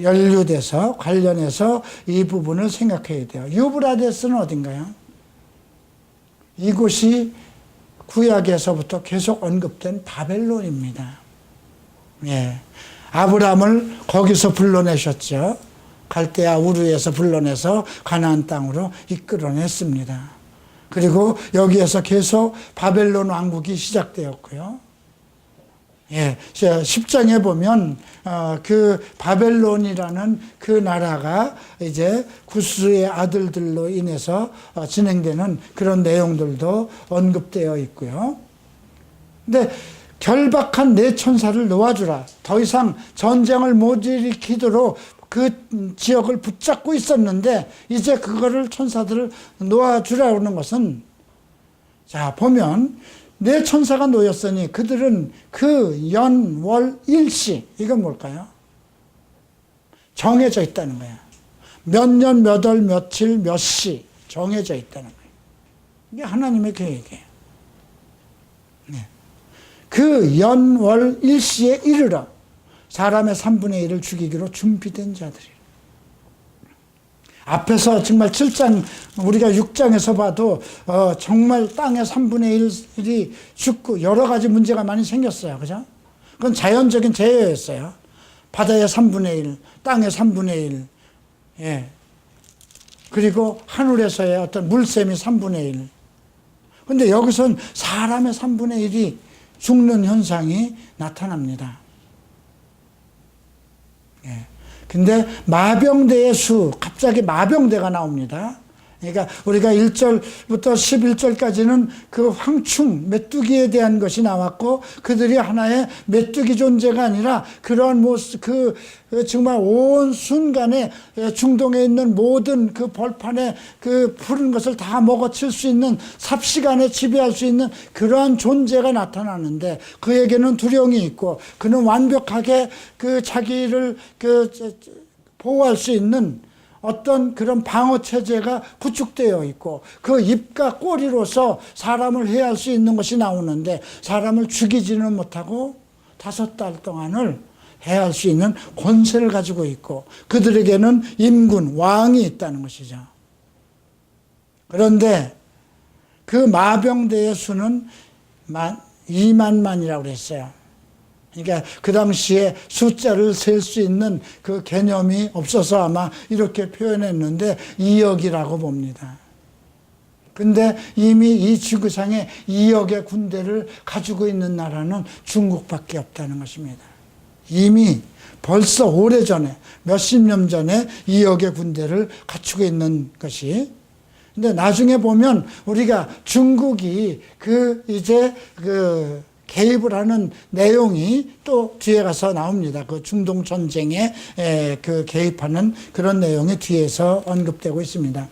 [SPEAKER 1] 연루돼서 관련해서 이 부분을 생각해야 돼요. 유브라데스는 어딘가요? 이곳이 구약에서부터 계속 언급된 바벨론입니다. 예. 아브라함을 거기서 불러내셨죠. 갈대아 우르에서 불러내서 가나안 땅으로 이끌어냈습니다. 그리고 여기에서 계속 바벨론 왕국이 시작되었고요. 예, 10장에 보면 그 바벨론이라는 그 나라가 이제 구스의 아들들로 인해서 진행되는 그런 내용들도 언급되어 있고요. 근데 결박한 네 천사를 놓아주라. 더 이상 전쟁을 못 일으키도록 그 지역을 붙잡고 있었는데 이제 그거를 천사들을 놓아주라 그러는 것은 자 보면 네 천사가 놓였으니 그들은 그 연, 월, 일시 이건 뭘까요? 정해져 있다는 거야. 몇 년, 몇 월, 며칠, 몇 시 정해져 있다는 거예요. 이게 하나님의 계획이에요. 네. 그 연, 월, 일시에 이르러 사람의 3분의 1을 죽이기로 준비된 자들이. 앞에서 정말 7장 우리가 6장에서 봐도 정말 땅의 3분의 1이 죽고 여러 가지 문제가 많이 생겼어요. 그죠? 그건 자연적인 재해였어요. 바다의 3분의 1, 땅의 3분의 1. 예. 그리고 하늘에서의 어떤 물샘이 3분의 1. 근데 여기선 사람의 3분의 1이 죽는 현상이 나타납니다. 예. 근데 마병대의 수, 갑자기 마병대가 나옵니다. 그러니까 우리가 1절부터 11절까지는 그 황충, 메뚜기에 대한 것이 나왔고, 그들이 하나의 메뚜기 존재가 아니라 그러한 모습, 정말 온 순간에 중동에 있는 모든 그 벌판에 그 푸른 것을 다 먹어칠 수 있는, 삽시간에 지배할 수 있는 그러한 존재가 나타나는데, 그에게는 두려움이 있고, 그는 완벽하게 그 자기를 보호할 수 있는 어떤 그런 방어 체제가 구축되어 있고, 그 입과 꼬리로서 사람을 해할 수 있는 것이 나오는데, 사람을 죽이지는 못하고 5달 동안을 해할 수 있는 권세를 가지고 있고, 그들에게는 임군, 왕이 있다는 것이죠. 그런데 그 마병대의 수는 2만만이라고 그랬어요. 그러니까 그 당시에 숫자를 셀 수 있는 그 개념이 없어서 아마 이렇게 표현했는데 2억이라고 봅니다. 근데 이미 이 지구상에 2억의 군대를 가지고 있는 나라는 중국밖에 없다는 것입니다. 이미 벌써 오래전에, 몇십 년 전에 2억의 군대를 갖추고 있는 것이. 근데 나중에 보면 우리가 중국이 개입을 하는 내용이 또 뒤에 가서 나옵니다. 그 중동 전쟁에 개입하는 그런 내용이 뒤에서 언급되고 있습니다.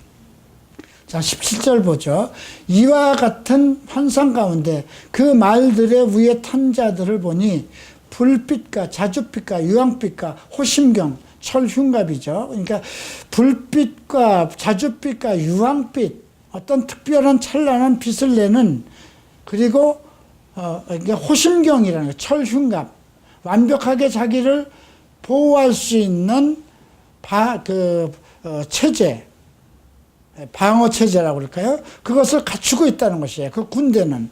[SPEAKER 1] 자, 17절 보죠. 이와 같은 환상 가운데 그 말들의 위에 탄 자들을 보니 불빛과 자줏빛과 유황빛과 호심경, 철흉갑이죠. 그러니까 불빛과 자줏빛과 유황빛, 어떤 특별한 찬란한 빛을 내는, 그리고 이게 호심경이라는 거예요. 철흉갑, 완벽하게 자기를 보호할 수 있는 체제, 방어 체제라고 그럴까요? 그것을 갖추고 있다는 것이에요. 그 군대는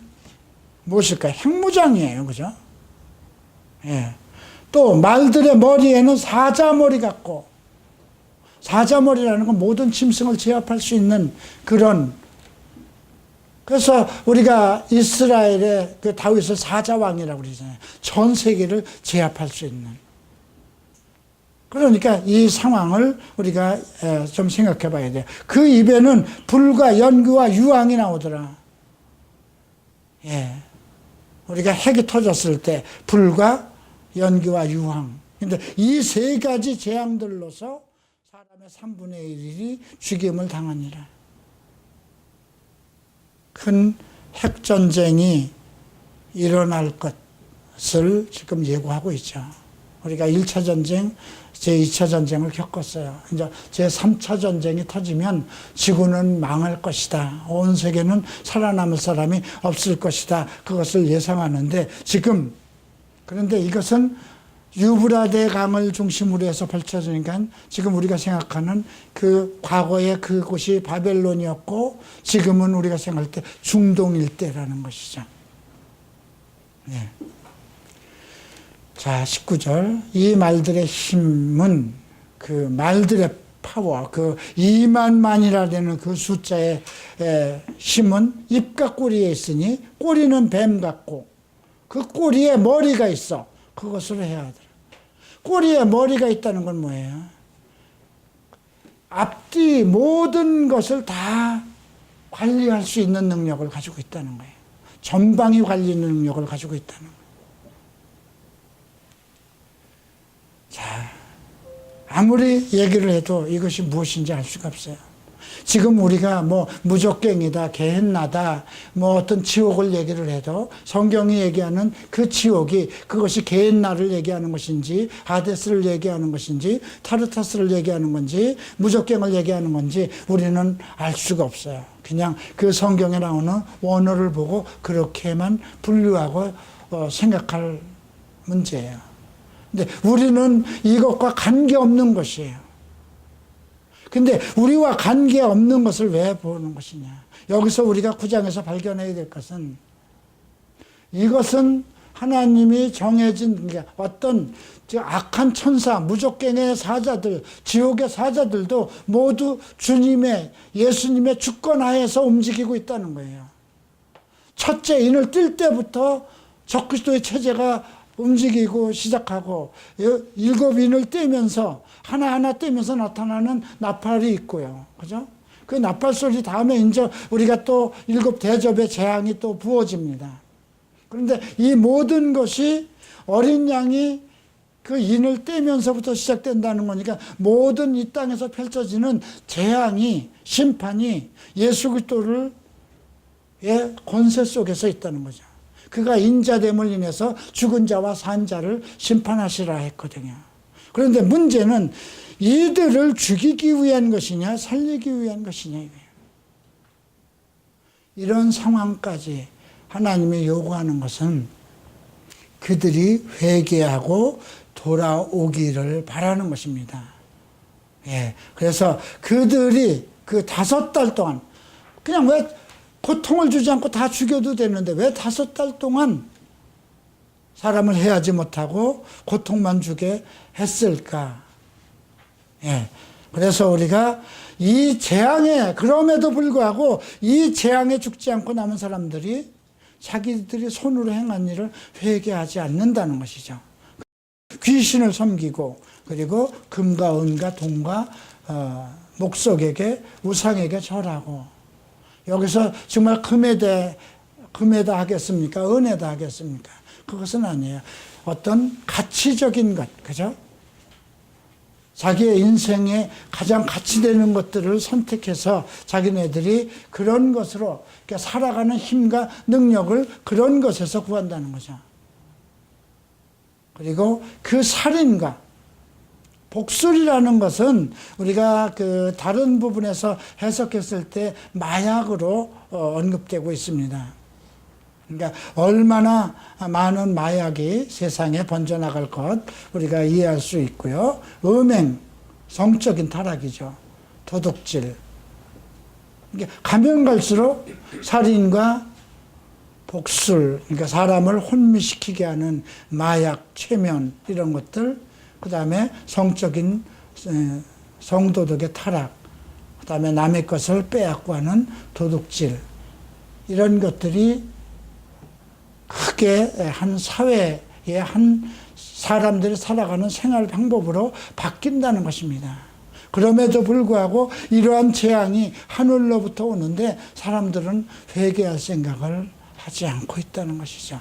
[SPEAKER 1] 무엇일까요? 핵무장이에요, 그죠? 예. 또 말들의 머리에는 사자머리 같고, 사자머리라는 건 모든 짐승을 제압할 수 있는 그런, 그래서 우리가 이스라엘의 그 다윗을 사자왕이라고 그러잖아요. 전 세계를 제압할 수 있는. 그러니까 이 상황을 우리가 좀 생각해 봐야 돼요. 그 입에는 불과 연기와 유황이 나오더라. 예. 우리가 핵이 터졌을 때 불과 연기와 유황. 근데 이 세 가지 재앙들로서 사람의 3분의 1이 죽임을 당하니라. 큰 핵전쟁이 일어날 것을 지금 예고하고 있죠. 우리가 1차 전쟁, 제2차 전쟁을 겪었어요. 이제 제3차 전쟁이 터지면 지구는 망할 것이다. 온 세계는 살아남을 사람이 없을 것이다. 그것을 예상하는데 지금, 그런데 이것은 유브라데 강을 중심으로 해서 펼쳐지니까 지금 우리가 생각하는 그 과거의 그곳이 바벨론이었고 지금은 우리가 생각할 때 중동 일대라는 것이죠. 네. 자, 19절. 이 말들의 힘은, 그 말들의 파워, 그 2만만이라는 그 숫자의 힘은 입과 꼬리에 있으니, 꼬리는 뱀 같고 그 꼬리에 머리가 있어. 그것을 해야 하더라. 꼬리에 머리가 있다는 건 뭐예요? 앞뒤 모든 것을 다 관리할 수 있는 능력을 가지고 있다는 거예요. 전방위 관리 능력을 가지고 있다는 거예요. 자, 아무리 얘기를 해도 이것이 무엇인지 알 수가 없어요. 지금 우리가 뭐 무적갱이다, 게헨나다, 뭐 어떤 지옥을 얘기를 해도 성경이 얘기하는 그 지옥이, 그것이 게헨나를 얘기하는 것인지, 하데스를 얘기하는 것인지, 타르타스를 얘기하는 건지, 무적갱을 얘기하는 건지 우리는 알 수가 없어요. 그냥 그 성경에 나오는 원어를 보고 그렇게만 분류하고 생각할 문제예요. 근데 우리는 이것과 관계없는 것이에요. 근데 우리와 관계없는 것을 왜 보는 것이냐. 여기서 우리가 9장에서 발견해야 될 것은, 이것은 하나님이 정해진, 그러니까 어떤 악한 천사, 무적갱의 사자들, 지옥의 사자들도 모두 주님의, 예수님의 주권 하에서 움직이고 있다는 거예요. 첫째 인을 뜰 때부터 적그리스도의 체제가 움직이고 시작하고, 7인을 떼면서 하나하나 떼면서 나타나는 나팔이 있고요. 그죠? 그 나팔 소리 다음에 이제 우리가 또 7 대접의 재앙이 또 부어집니다. 그런데 이 모든 것이 어린 양이 그 인을 떼면서부터 시작된다는 거니까 모든 이 땅에서 펼쳐지는 재앙이, 심판이 예수 그리스도의 권세 속에서 있다는 거죠. 그가 인자됨을 인해서 죽은 자와 산 자를 심판하시라 했거든요. 그런데 문제는 이들을 죽이기 위한 것이냐 살리기 위한 것이냐 이거예요. 이런 상황까지 하나님이 요구하는 것은 그들이 회개하고 돌아오기를 바라는 것입니다. 예, 그래서 그들이 그 5달 동안 그냥 왜 고통을 주지 않고 다 죽여도 되는데 왜 5달 동안 사람을 해하지 못하고 고통만 주게 했을까? 예, 그래서 우리가 이 재앙에 그럼에도 불구하고 이 재앙에 죽지 않고 남은 사람들이 자기들이 손으로 행한 일을 회개하지 않는다는 것이죠. 귀신을 섬기고 그리고 금과 은과 동과 목석에게 우상에게 절하고 여기서 정말 금에다 하겠습니까? 은에다 하겠습니까? 그것은 아니에요. 어떤 가치적인 것, 그죠? 자기의 인생에 가장 가치되는 것들을 선택해서 자기네들이 그런 것으로 살아가는 힘과 능력을 그런 것에서 구한다는 거죠. 그리고 그 살인과 복술이라는 것은 우리가 그 다른 부분에서 해석했을 때 마약으로 언급되고 있습니다. 그러니까 얼마나 많은 마약이 세상에 번져나갈 것 우리가 이해할 수 있고요. 음행, 성적인 타락이죠. 도둑질. 그러니까 가면 갈수록 살인과 복술, 그러니까 사람을 혼미시키게 하는 마약, 최면 이런 것들, 그 다음에 성적인 성도덕의 타락, 그 다음에 남의 것을 빼앗고 하는 도둑질 이런 것들이 크게 한 사회의 한 사람들이 살아가는 생활 방법으로 바뀐다는 것입니다. 그럼에도 불구하고 이러한 재앙이 하늘로부터 오는데 사람들은 회개할 생각을 하지 않고 있다는 것이죠.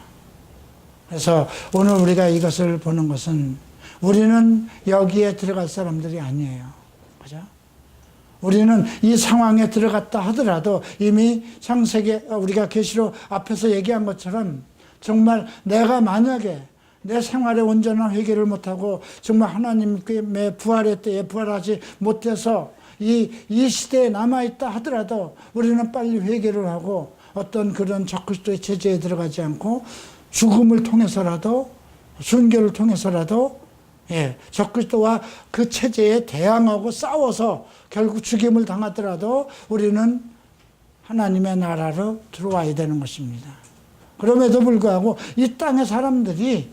[SPEAKER 1] 그래서 오늘 우리가 이것을 보는 것은 우리는 여기에 들어갈 사람들이 아니에요. 그죠? 우리는 이 상황에 들어갔다 하더라도 이미 창세기 우리가 계시록 앞에서 얘기한 것처럼 정말 내가 만약에 내 생활에 온전한 회개를 못하고 정말 하나님의 부활의 때에 부활하지 못해서 이 시대에 남아있다 하더라도 우리는 빨리 회개를 하고 어떤 그런 적그리스도의 체제에 들어가지 않고 죽음을 통해서라도 순교를 통해서라도 적그리스도와 그 체제에 대항하고 싸워서 결국 죽임을 당하더라도 우리는 하나님의 나라로 들어와야 되는 것입니다. 그럼에도 불구하고 이 땅의 사람들이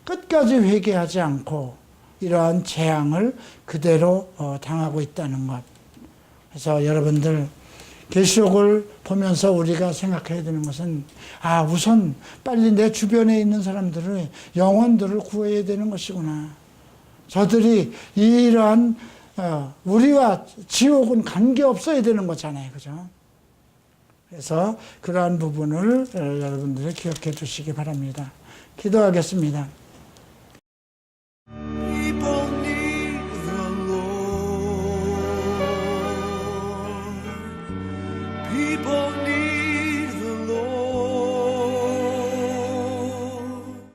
[SPEAKER 1] 끝까지 회개하지 않고 이러한 재앙을 그대로 당하고 있다는 것. 그래서 여러분들 계시록을 보면서 우리가 생각해야 되는 것은 우선 빨리 내 주변에 있는 사람들을 영혼들을 구해야 되는 것이구나. 저들이 이러한 우리와 지옥은 관계없어야 되는 거잖아요. 그죠? 그래서 그러한 부분을 여러분들이 기억해 주시기 바랍니다. 기도하겠습니다.